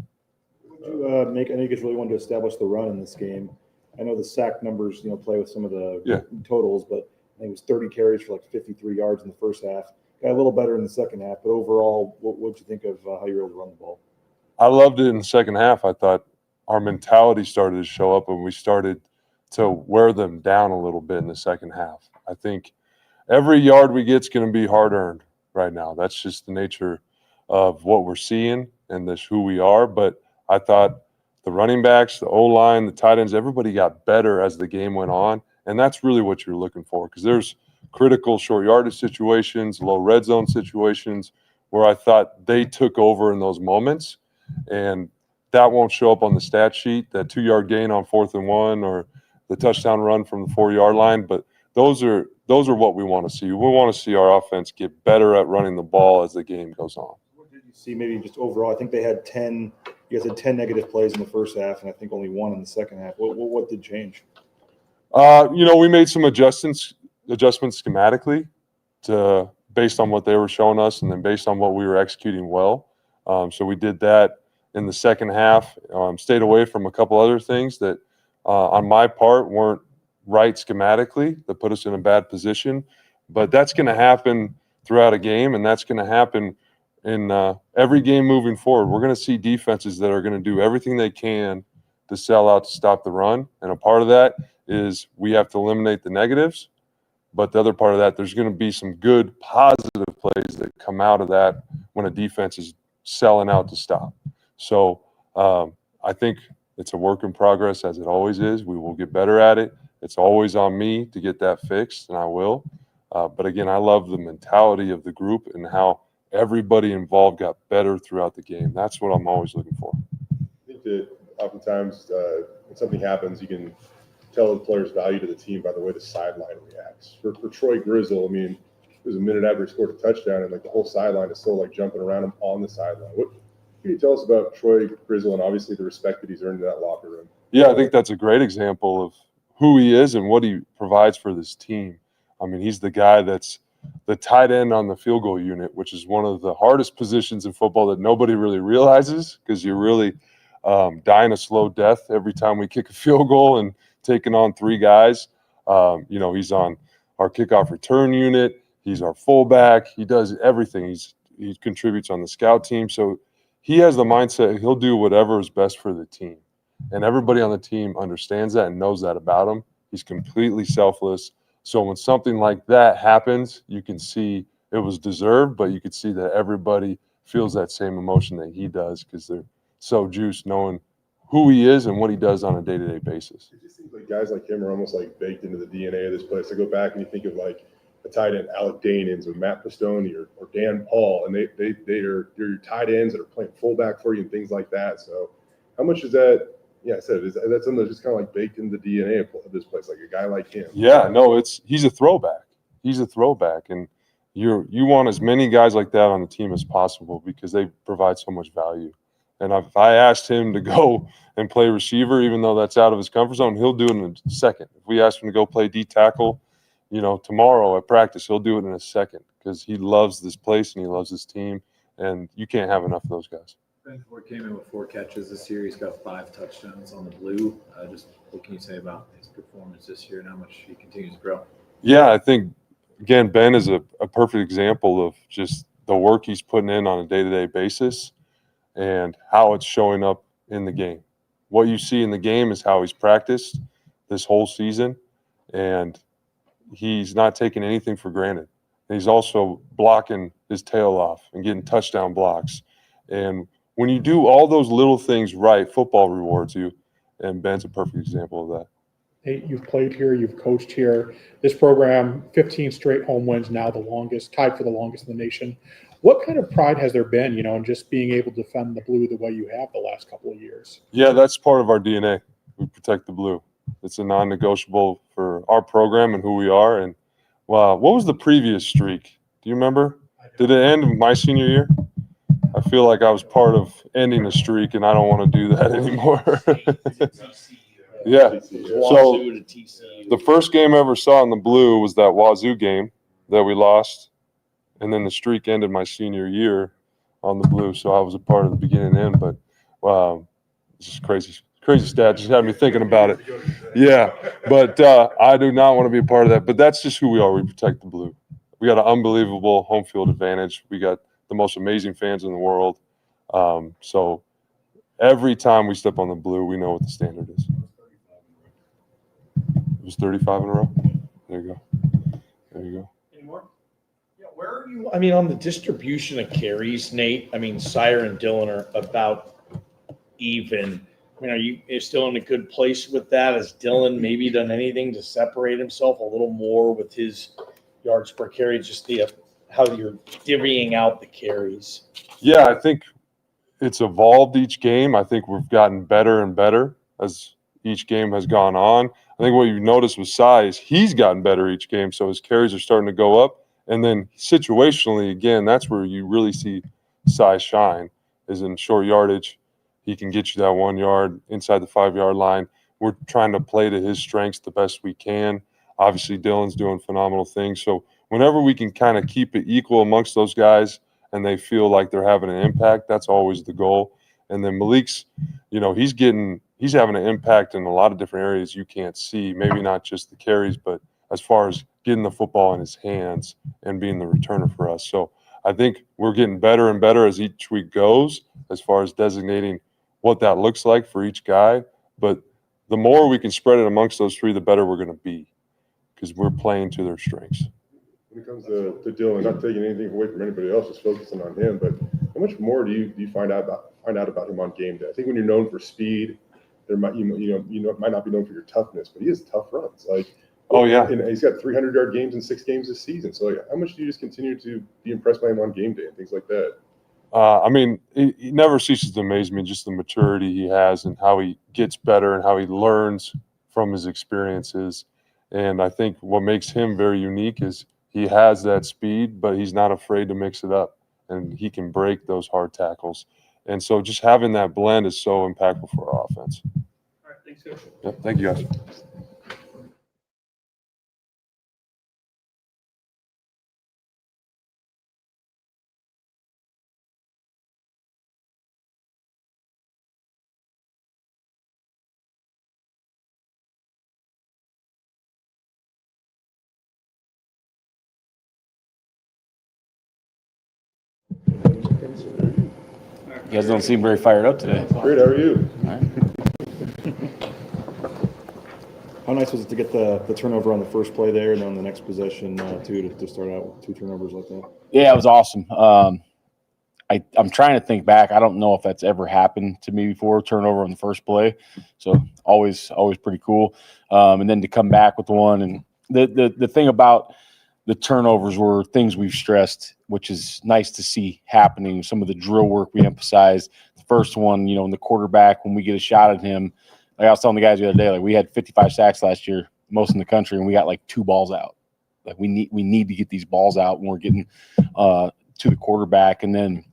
Would you I know you guys really wanted to establish the run in this game. I know the sack numbers, play with some of the totals, but I think it was 30 carries for like 53 yards in the first half. Got a little better in the second half, but overall, what did you think of how you were able to run the ball? I loved it in the second half. I thought our mentality started to show up, and we started to wear them down a little bit in the second half. I think every yard we get is going to be hard-earned right now. That's just the nature of what we're seeing and that's who we are. But I thought the running backs, the O-line, the tight ends, everybody got better as the game went on, and that's really what you're looking for, because there's critical short yardage situations, low red zone situations where I thought they took over in those moments, and that won't show up on the stat sheet, that 2-yard gain on 4th and 1 or the touchdown run from the 4-yard line, but those are what we want to see. We want to see our offense get better at running the ball as the game goes on. What did you see maybe just overall? I think they had 10 – you guys had 10 negative plays in the first half, and I think only 1 in the second half. What did change? We made some adjustments schematically. based on what they were showing us and then based on what we were executing well. So we did that in the second half, stayed away from a couple other things that on my part weren't right schematically that put us in a bad position. But that's going to happen throughout a game, and that's going to happen in every game moving forward. We're going to see defenses that are going to do everything they can to sell out to stop the run. And a part of that is we have to eliminate the negatives. But the other part of that, there's going to be some good positive plays that come out of that when a defense is selling out to stop. So I think it's a work in progress, as it always is. We will get better at it. It's always on me to get that fixed, and I will. But again, I love the mentality of the group and how everybody involved got better throughout the game. That's what I'm always looking for. I think that oftentimes when something happens, you can tell the player's value to the team by the way the sideline reacts. For Troy Grizzle, I mean, it was a minute after he scored a touchdown, and like the whole sideline is still like jumping around him on the sideline. What can you tell us about Troy Grizzle and obviously the respect that he's earned in that locker room? Yeah, I think that's a great example of who he is and what he provides for this team. I mein, he's the guy that's the tight end on the field goal unit, which is one of the hardest positions in football that nobody really realizes because you're really dying a slow death every time we kick a field goal and taking on three guys. He's on our kickoff return unit. He's our fullback. He does everything. He contributes on the scout team. So he has the mindset he'll do whatever is best for the team. And everybody on the team understands that and knows that about him. He's completely selfless. So when something like that happens, you can see it was deserved, but you could see that everybody feels that same emotion that he does because they're so juiced knowing who he is and what he does on a day-to-day basis. It just seems like guys like him are almost like baked into the DNA of this place. I go back and you think of like a tight end, Alec Danins or Matt Pistone or Dan Paul, and they're your tight ends that are playing fullback for you and things like that. So how much is that? Yeah, I said that's something that's just kind of like baked into the DNA of this place, like a guy like him. Yeah, no, he's a throwback. He's a throwback, and you want as many guys like that on the team as possible because they provide so much value. And if I asked him to go and play receiver, even though that's out of his comfort zone, he'll do it in a second. If we ask him to go play D tackle, tomorrow at practice, he'll do it in a second because he loves this place and he loves his team, and you can't have enough of those guys. Ben Ford came in with 4 catches this year. He's got 5 touchdowns on the blue. Just what can you say about his performance this year and how much he continues to grow? Yeah, I think, again, Ben is a perfect example of just the work he's putting in on a day-to-day basis and how it's showing up in the game. What you see in the game is how he's practiced this whole season, and he's not taking anything for granted. And he's also blocking his tail off and getting touchdown blocks. And when you do all those little things right, football rewards you, and Ben's a perfect example of that. Hey, you've played here, you've coached here. This program, 15 straight home wins, now the longest, tied for the longest in the nation. What kind of pride has there been, in just being able to defend the blue the way you have the last couple of years? Yeah, that's part of our DNA. We protect the blue. It's a non-negotiable for our program and who we are. And wow, what was the previous streak? Do you remember? Did it end my senior year? I feel like I was part of ending a streak, and I don't want to do that anymore. Yeah. So the first game I ever saw in the blue was that Wazoo game that we lost, and then the streak ended my senior year on the blue. So I was a part of the beginning and end. But wow, it's just crazy stat. Just had me thinking about it. Yeah, but I do not want to be a part of that. But that's just who we are. We protect the blue. We got an unbelievable home field advantage. We got the most amazing fans in the world. So every time we step on the blue, we know what the standard is. It was 35 in a row. There you go. Any more? Yeah, where are you? On the distribution of carries, Nate, Sire and Dylan are about even. Are you still in a good place with that? Has Dylan maybe done anything to separate himself a little more with his yards per carry? Just how you're divvying out the carries. Yeah, I think it's evolved each game. I think we've gotten better and better as each game has gone on. I think what you've noticed with Cy is he's gotten better each game, so his carries are starting to go up. And then situationally, again, that's where you really see Cy shine, is in short yardage. He can get you that 1 yard inside the 5-yard line. We're trying to play to his strengths the best we can. Obviously, Dylan's doing phenomenal things. So whenever we can kind of keep it equal amongst those guys and they feel like they're having an impact, that's always the goal. And then Malik's, he's having an impact in a lot of different areas you can't see, maybe not just the carries, but as far as getting the football in his hands and being the returner for us. So I think we're getting better and better as each week goes as far as designating what that looks like for each guy. But the more we can spread it amongst those three, the better we're going to be because we're playing to their strengths. When it comes to Dylan, not taking anything away from anybody else, just focusing on him, but how much more do you find out about him on game day? I think when you're known for speed, there might might not be known for your toughness, but he has tough runs. Oh yeah, and he's got 300-yard games in 6 games this season. So how much do you just continue to be impressed by him on game day and things like that? He never ceases to amaze me, just the maturity he has and how he gets better and how he learns from his experiences. And I think what makes him very unique is he has that speed, but he's not afraid to mix it up, and he can break those hard tackles. And so just having that blend is so impactful for our offense. All right, thanks, Coach. Yep, thank you, guys. You guys don't seem very fired up today. Great, how are you? How nice was it to get the turnover on the first play there, and then on the next possession to start out with 2 turnovers like that? Yeah, it was awesome. I'm trying to think back. I don't know if that's ever happened to me before, turnover on the first play. So always pretty cool. And then to come back with one, and the thing about the turnovers were things we've stressed, which is nice to see happening. Some of the drill work we emphasized. The first one, in the quarterback, when we get a shot at him, like I was telling the guys the other day, like we had 55 sacks last year, most in the country, and we got like 2 balls out. Like we need to get these balls out when we're getting to the quarterback. And then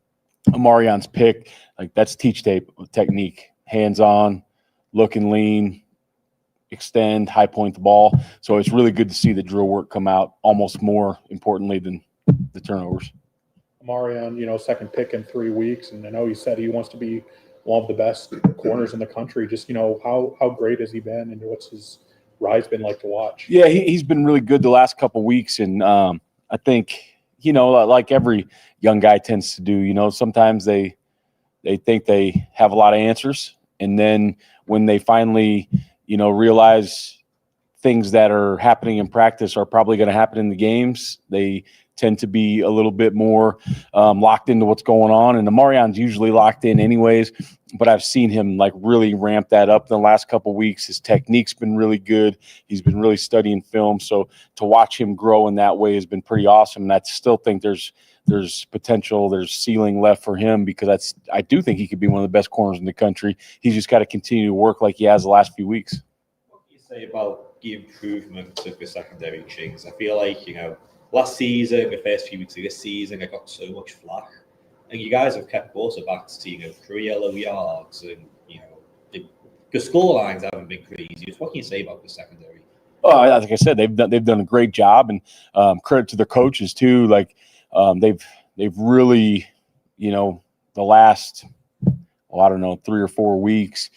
Amarion's pick, like that's teach tape technique, hands on, look and lean, extend, high point the ball. So it's really good to see the drill work come out almost more importantly than the turnovers. Marion, second pick in 3 weeks, and I know he said he wants to be one of the best corners in the country. Just, how great has he been, and what's his rise been like to watch? Yeah, he's been really good the last couple of weeks, and I think, like every young guy tends to do, sometimes they think they have a lot of answers, and then when they finally realize things that are happening in practice are probably going to happen in the games, they tend to be a little bit more locked into what's going on. And Amarion's usually locked in anyways, but I've seen him like really ramp that up in the last couple of weeks. His technique's been really good. He's been really studying film. So to watch him grow in that way has been pretty awesome. And I still think there's potential, there's ceiling left for him, because I do think he could be one of the best corners in the country. He's just got to continue to work like he has the last few weeks. What can you say about the improvement of the secondary chings? I feel like, last season, the first few weeks of this season, I got so much flack. And you guys have kept quarterbacks to, 3 yellow yards, and, the score lines haven't been crazy. What can you say about the secondary? Oh, like I said, they've done a great job, and credit to their coaches too. Like they've really, the last, 3 or 4 weeks,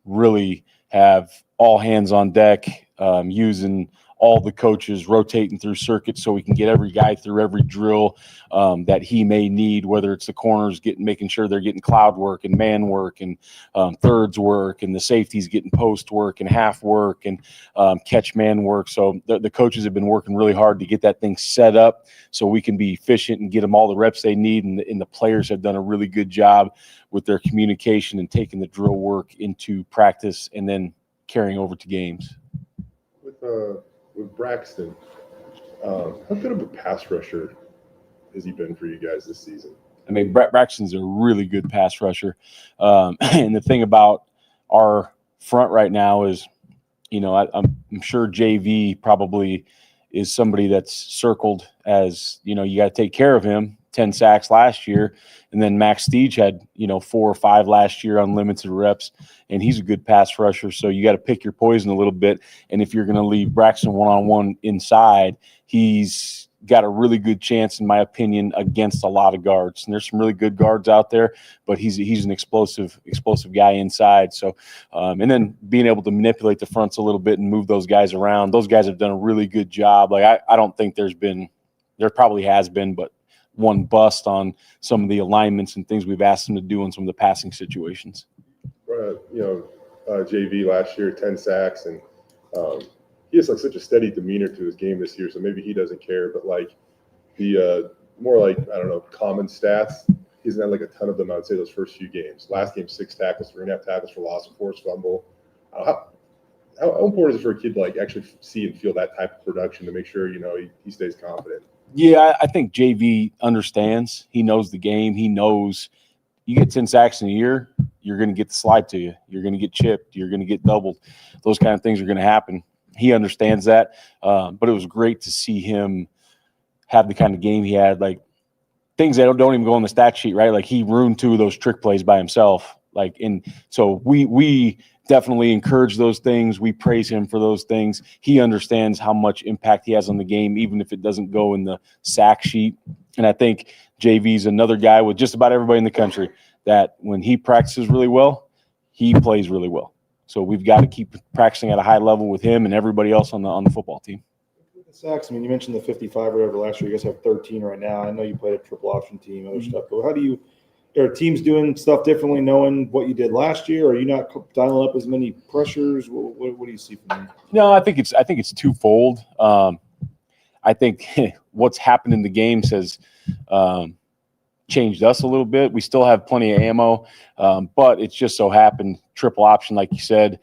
really have all hands on deck, using all the coaches rotating through circuits so we can get every guy through every drill that he may need, whether it's the corners making sure they're getting cloud work and man work and thirds work, and the safeties getting post work and half work and catch man work. So the coaches have been working really hard to get that thing set up so we can be efficient and get them all the reps they need. And the players have done a really good job with their communication and taking the drill work into practice and then carrying over to games. With Braxton, how good of a pass rusher has he been for you guys this season? I mean, Braxton's a really good pass rusher. And the thing about our front right now is, I'm sure JV probably is somebody that's circled as, you got to take care of him 10 sacks last year. And then Max Steege had, 4 or 5 last year on limited reps, and he's a good pass rusher. So you got to pick your poison a little bit. And if you're going to leave Braxton one-on-one inside, he's got a really good chance, in my opinion, against a lot of guards. And there's some really good guards out there, but he's an explosive guy inside. So, and then being able to manipulate the fronts a little bit and move those guys around. Those guys have done a really good job. Like I don't think there probably has been, but one bust on some of the alignments and things we've asked them to do in some of the passing situations. JV last year, 10 sacks, and he has like such a steady demeanor to his game this year, so maybe he doesn't care. But like the more like, I don't know, common stats, he hasn't had like a ton of them. I would say those first few games. Last game, 6 tackles, 3.5 tackles for loss, a forced fumble. How important is it for a kid to like actually see and feel that type of production to make sure he stays confident? Yeah, I think JV understands. He knows the game. He knows you get 10 sacks in a year, you're going to get the slide to you. You're going to get chipped. You're going to get doubled. Those kind of things are going to happen. He understands that, but it was great to see him have the kind of game he had, like things that don't even go on the stat sheet, right? Like he ruined 2 of those trick plays by himself. And so we definitely encourage those things. We praise him for those things. He understands how much impact he has on the game, even if it doesn't go in the sack sheet. And I think JV's another guy with just about everybody in the country that when he practices really well, he plays really well. So we've got to keep practicing at a high level with him and everybody else on the football team. Sacks, I mean, you mentioned the 55 or whatever last year. You guys have 13 right now. I know you played a triple option team, other stuff. But are teams doing stuff differently knowing what you did last year? Are you not dialing up as many pressures? What do you see from them? No, I think it's twofold. I think what's happened in the games has changed us a little bit. We still have plenty of ammo, but it's just so happened triple option, like you said,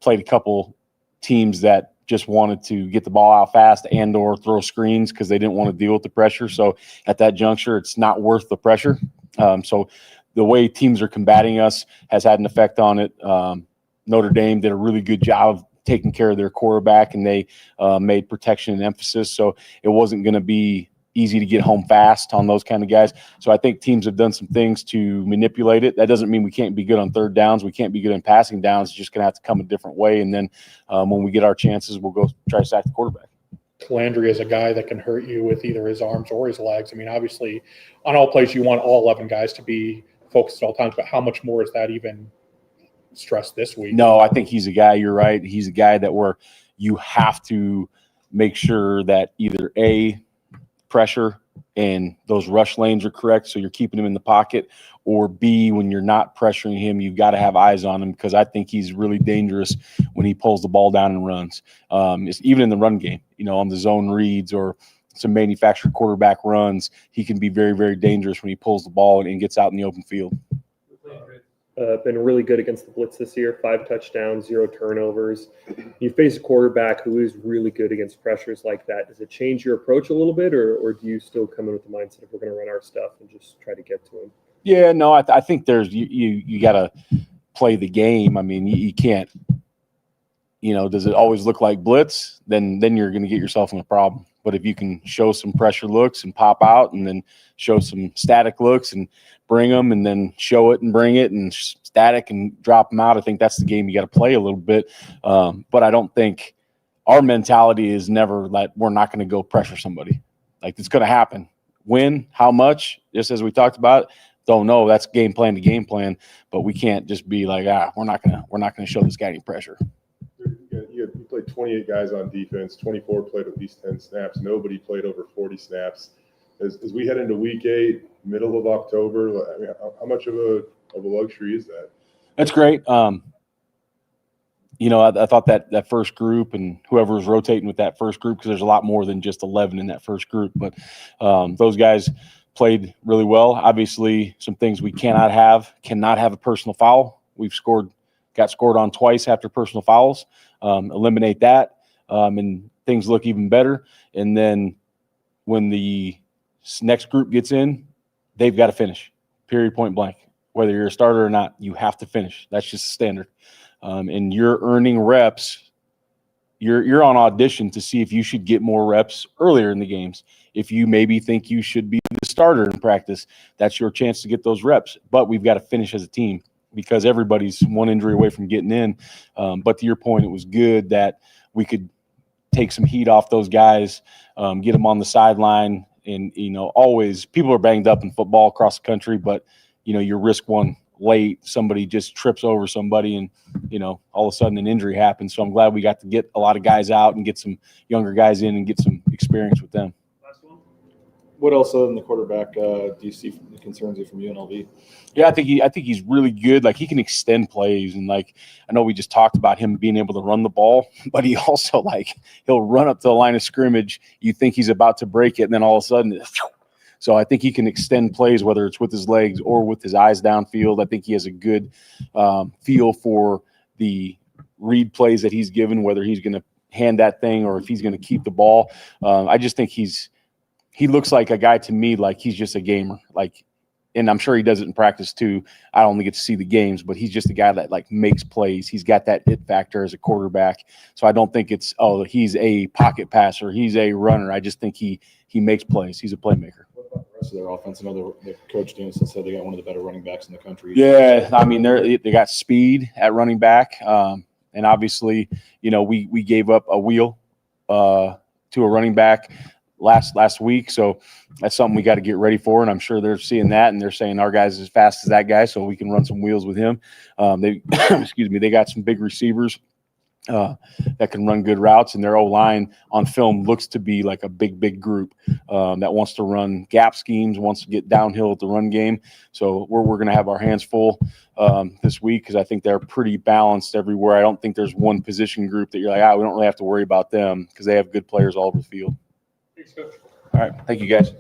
played a couple teams that just wanted to get the ball out fast and or throw screens because they didn't want to deal with the pressure. So at that juncture, it's not worth the pressure. So the way teams are combating us has had an effect on it. Notre Dame did a really good job of taking care of their quarterback, and they made protection an emphasis. So it wasn't going to be easy to get home fast on those kind of guys. So I think teams have done some things to manipulate it. That doesn't mean we can't be good on third downs. We can't be good in passing downs. It's just going to have to come a different way. And then when we get our chances, we'll go try to sack the quarterback. Landry is a guy that can hurt you with either his arms or his legs. I mean, obviously, on all plays, you want all 11 guys to be focused at all times, but how much more is that even stressed this week? No, I think he's a guy, you're right. He's a guy that you have to make sure that either A, pressure and those rush lanes are correct, so you're keeping him in the pocket, or B, when you're not pressuring him, you've got to have eyes on him, because I think he's really dangerous when he pulls the ball down and runs. Even in the run game, on the zone reads or some manufactured quarterback runs, he can be very, very dangerous when he pulls the ball and gets out in the open field. Been really good against the blitz this year, 5 touchdowns, 0 turnovers. You face a quarterback who is really good against pressures like that. Does it change your approach a little bit, or do you still come in with the mindset of we're going to run our stuff and just try to get to him? Yeah, no, I think there's you got to play the game. I mean, you can't, does it always look like blitz? Then you're going to get yourself in a problem. But if you can show some pressure looks and pop out, and then show some static looks and bring them, and then show it and bring it and static and drop them out, I think that's the game you got to play a little bit. But I don't think our mentality is never like we're not going to go pressure somebody. Like, it's going to happen. When, how much, just as we talked about, don't know. That's game plan to game plan. But we can't just be like, we're not gonna show this guy any pressure. You played 28 guys on defense, 24 played at least 10 snaps. Nobody played over 40 snaps. As we head into week 8, middle of October, I mean, how much of a luxury is that? That's great. I thought that first group and whoever was rotating with that first group, because there's a lot more than just 11 in that first group, but those guys played really well. Obviously, some things we cannot have a personal foul. We've got scored on twice after personal fouls. Eliminate that, and things look even better. And then when the next group gets in, they've got to finish, period, point blank. Whether you're a starter or not, you have to finish. That's just standard. And you're earning reps you're on audition to see if you should get more reps earlier in the games. If you maybe think you should be the starter in practice, that's your chance to get those reps. But we've got to finish as a team because everybody's one injury away from getting in. But to your point, it was good that we could take some heat off those guys, get them on the sideline. And, always people are banged up in football across the country, but, you risk one late, somebody just trips over somebody and, all of a sudden an injury happens. So I'm glad we got to get a lot of guys out and get some younger guys in and get some experience with them. What else other than the quarterback do you see concerns you from UNLV? Yeah, I think he's really good. Like, he can extend plays, and I know we just talked about him being able to run the ball, but he also he'll run up to the line of scrimmage. You think he's about to break it, and then all of a sudden, so I think he can extend plays, whether it's with his legs or with his eyes downfield. I think he has a good feel for the read plays that he's given, whether he's going to hand that thing or if he's going to keep the ball. I just think he looks like a guy to me, like he's just a gamer. And I'm sure he does it in practice too. I only get to see the games, but he's just a guy that makes plays. He's got that it factor as a quarterback. So I don't think it's, he's a pocket passer, he's a runner. I just think he makes plays. He's a playmaker. What about the rest of their offense? I know the coach Danielson said they got one of the better running backs in the country. Yeah, I mean they got speed at running back, and obviously we gave up a wheel to a running back last week, so that's something we got to get ready for, and I'm sure they're seeing that and they're saying our guy's as fast as that guy, so we can run some wheels with him. They they got some big receivers that can run good routes, and their O-line on film looks to be like a big group that wants to run gap schemes, wants to get downhill at the run game. So we're going to have our hands full this week because I think they're pretty balanced everywhere. I don't think there's one position group that you're like, we don't really have to worry about them because they have good players all over the field. Thanks, Coach. All right. Thank you, guys.